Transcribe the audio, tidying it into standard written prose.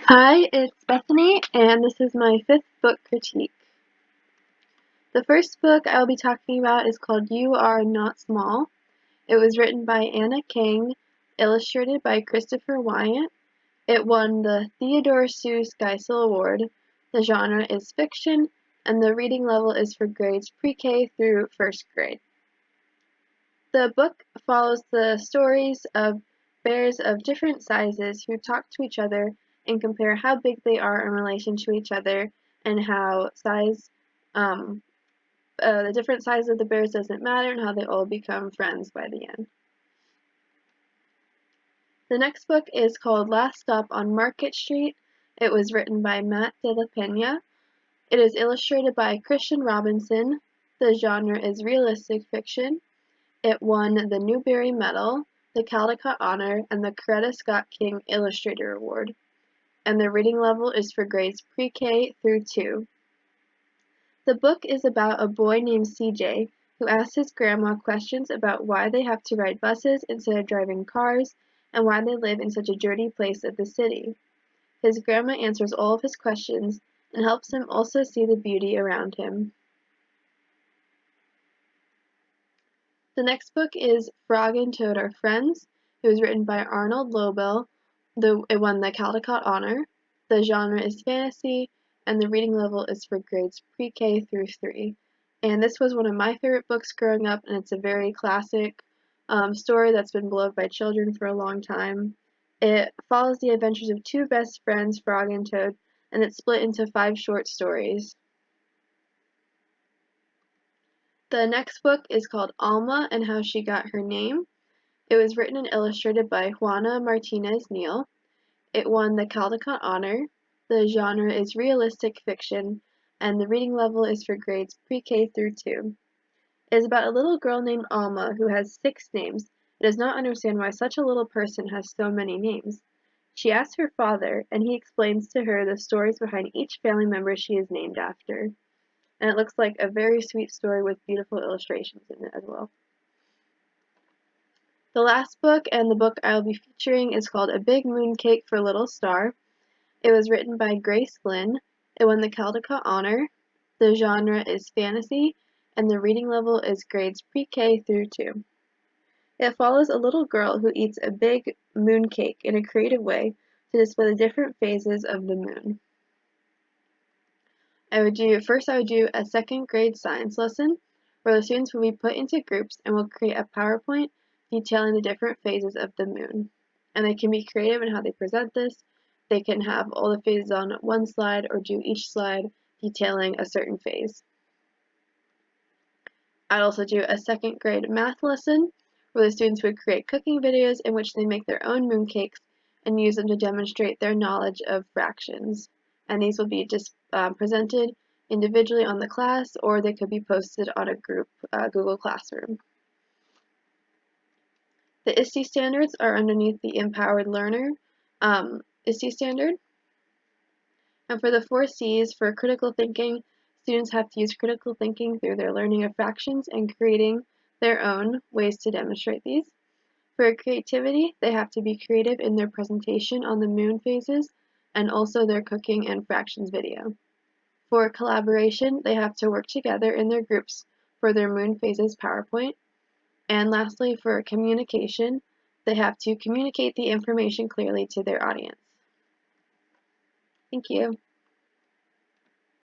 Hi, it's Bethany, and this is my fifth book critique. The first book I will be talking about is called You Are Not Small. It was written by Anna Kang, illustrated by Christopher Wyant. It won the Theodore Seuss Geisel Award. The genre is fiction, and the reading level is for grades pre-K through first grade. The book follows the stories of bears of different sizes who talk to each other and compare how big they are in relation to each other and how the different size of the bears doesn't matter and how they all become friends by the end. The next book is called Last Stop on Market Street. It was written by Matt de la Pena. It is illustrated by Christian Robinson. The genre is realistic fiction. It won the Newbery Medal, the Caldecott Honor, and the Coretta Scott King Illustrator Award. And the reading level is for grades pre-K through 2. The book is about a boy named CJ who asks his grandma questions about why they have to ride buses instead of driving cars and why they live in such a dirty place of the city. His grandma answers all of his questions and helps him also see the beauty around him. The next book is Frog and Toad Are Friends. It was written by Arnold Lobel. It won the Caldecott Honor. The genre is fantasy, and the reading level is for grades pre-K through 3. And this was one of my favorite books growing up, and it's a very classic story that's been beloved by children for a long time. It follows the adventures of two best friends, Frog and Toad, and it's split into 5 short stories. The next book is called Alma and How She Got Her Name. It was written and illustrated by Juana Martinez Neal. It won the Caldecott Honor. The genre is realistic fiction, and the reading level is for grades pre-K through 2. It is about a little girl named Alma who has 6 names and does not understand why such a little person has so many names. She asks her father, and he explains to her the stories behind each family member she is named after. And it looks like a very sweet story with beautiful illustrations in it as well. The last book and the book I will be featuring is called A Big Mooncake for Little Star. It was written by Grace Glynn. It won the Caldecott Honor. The genre is fantasy, and the reading level is grades pre-K through 2. It follows a little girl who eats a big mooncake in a creative way to display the different phases of the moon. I would do a second grade science lesson where the students will be put into groups and will create a PowerPoint detailing the different phases of the moon. And they can be creative in how they present this. They can have all the phases on one slide or do each slide detailing a certain phase. I'd also do a second grade math lesson where the students would create cooking videos in which they make their own mooncakes and use them to demonstrate their knowledge of fractions. And these will be just presented individually on the class, or they could be posted on a group Google Classroom. The ISTE standards are underneath the Empowered Learner ISTE standard. And for the 4 C's for critical thinking, students have to use critical thinking through their learning of fractions and creating their own ways to demonstrate these. For creativity, they have to be creative in their presentation on the moon phases and also their cooking and fractions video. For collaboration, they have to work together in their groups for their moon phases PowerPoint. And lastly, for communication, they have to communicate the information clearly to their audience. Thank you.